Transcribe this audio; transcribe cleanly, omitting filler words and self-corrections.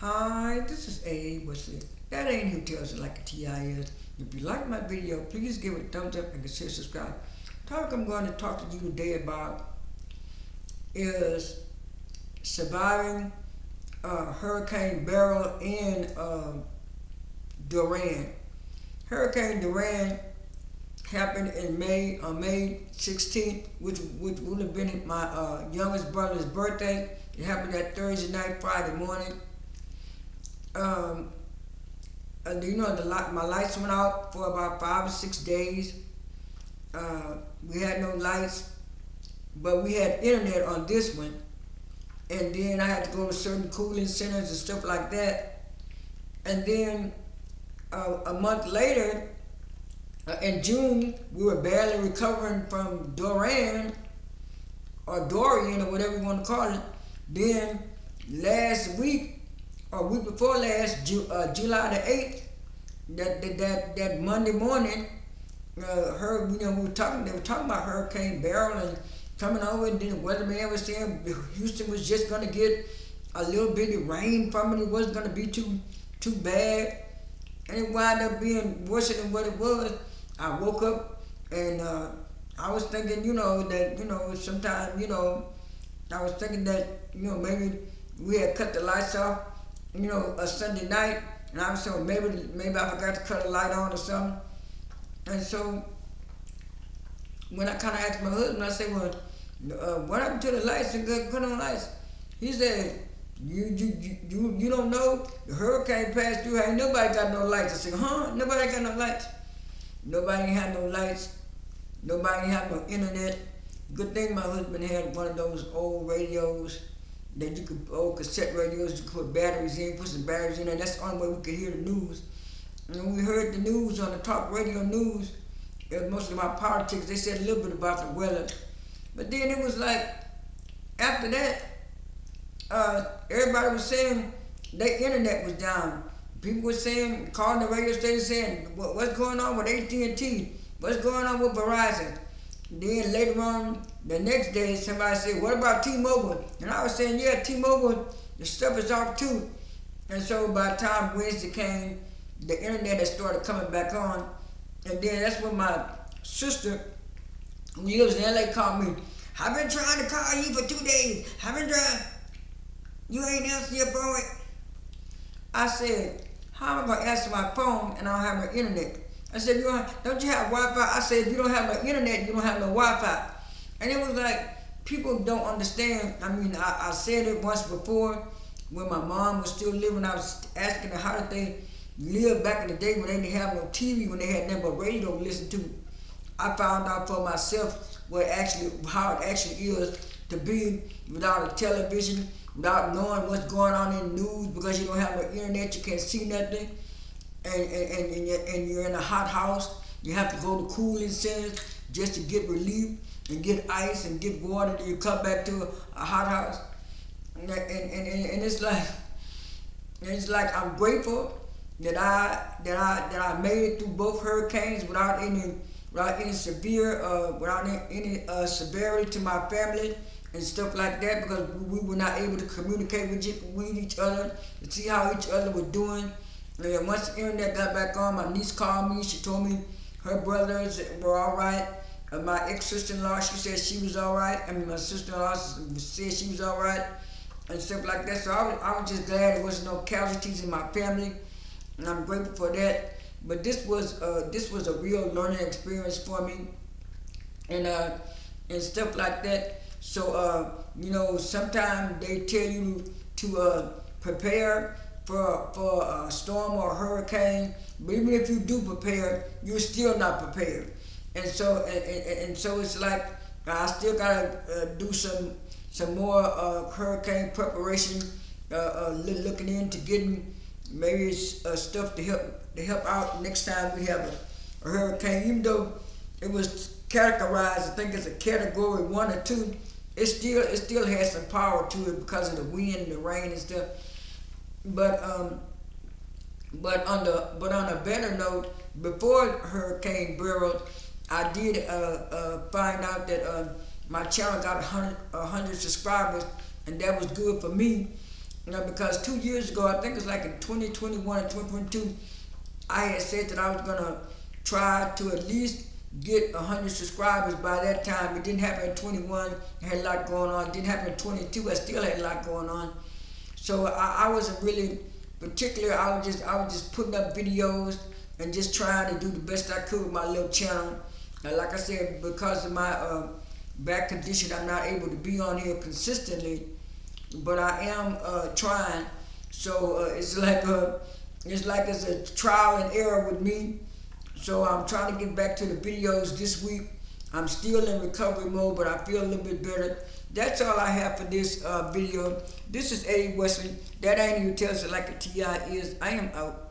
Hi, this is A. Wesley. That ain't who tells it like a TI is. If you like my video, please give it a thumbs up and consider subscribe. The topic I'm going to talk to you today about is surviving Hurricane Beryl in Duran. Hurricane Duran happened in May 16th, which would have been my youngest brother's birthday. It happened that Thursday night, Friday morning. Um, my lights went out for about 5 or 6 days. We had no lights, but we had internet on this one. And then I had to go to certain cooling centers and stuff like that. And then a month later, in June, we were barely recovering from Duran or Dorian or whatever you want to call it. Then last week or week before last, July the 8th, that Monday morning, we were talking. They were talking about Hurricane Beryl and coming over, and then the weatherman was saying Houston was just gonna get a little bit of rain from it. It wasn't gonna be too bad, and it wound up being worse than what it was. I woke up and I was thinking, that sometimes, I was thinking that maybe we had cut the lights off, a Sunday night, and I was saying maybe I forgot to cut a light on or something. And so when I kind of asked my husband, I said, well, what happened to the lights and put on lights? He said, you don't know? The hurricane passed through, ain't nobody got no lights. I said, huh? Nobody got no lights? Nobody had no lights. Nobody had no internet. Good thing my husband had one of those old radios that old cassette radios you could put batteries in, put some batteries in, and that's the only way we could hear the news. And when we heard the news on the talk radio news, it was mostly about politics. They said a little bit about the weather. But then it was like, after that, everybody was saying their internet was down. People were saying, calling the radio station saying, what's going on with AT&T? What's going on with Verizon? Then later on, the next day, somebody said, what about T-Mobile? And I was saying, yeah, T-Mobile, the stuff is off too. And so by the time Wednesday came, the internet had started coming back on. And then that's when my sister, who lives in LA, called me. I've been trying to call you for 2 days. I've been trying. You ain't answering your phone. I said, how am I going to answer my phone and I don't have no internet? I said, don't you have Wi-Fi? I said, if you don't have no internet, you don't have no Wi-Fi. And it was like, people don't understand. I mean, I said it once before when my mom was still living. I was asking her how did they live back in the day when they didn't have no TV, when they had nothing but radio to listen to. I found out for myself how it actually is to be without a television, without knowing what's going on in the news, because you don't have no internet, you can't see nothing, and you're in a hot house. You have to go to cooling centers just to get relief and get ice and get water. Then you come back to a hot house, and it's like I'm grateful that I made it through both hurricanes without any severity to my family and stuff like that, because we were not able to communicate with each other to see how each other was doing. And once the internet got back on, my niece called me. She told me her brothers were all right. My ex-sister-in-law, she said she was all right. I mean, my sister-in-law said she was all right and stuff like that. So I was just glad there wasn't no casualties in my family, and I'm grateful for that. But this was a real learning experience for me, and stuff like that. So sometimes they tell you to prepare for a storm or a hurricane, but even if you do prepare, you're still not prepared. And so it's like I still gotta do some more hurricane preparation, looking into getting maybe stuff to help out next time we have a hurricane. Even though it was categorized, I think it's a category 1 or 2, it still has some power to it because of the wind and the rain and stuff. But on a better note, before Hurricane Beryl, I did find out that my channel got 100 subscribers, and that was good for me. because 2 years ago, I think it was like in 2021 or 2022, I had said that I was gonna try to at least get 100 subscribers by that time. It didn't happen in 21. I had a lot going on. It didn't happen in 22. I still had a lot going on. So I wasn't really particular. I was just putting up videos and just trying to do the best I could with my little channel. And like I said, because of my back condition, I'm not able to be on here consistently, but I am trying. So it's a trial and error with me. So I'm trying to get back to the videos this week. I'm still in recovery mode, but I feel a little bit better. That's all I have for this video. This is Eddie Wesley. That ain't even tells it like a TI is. I am out.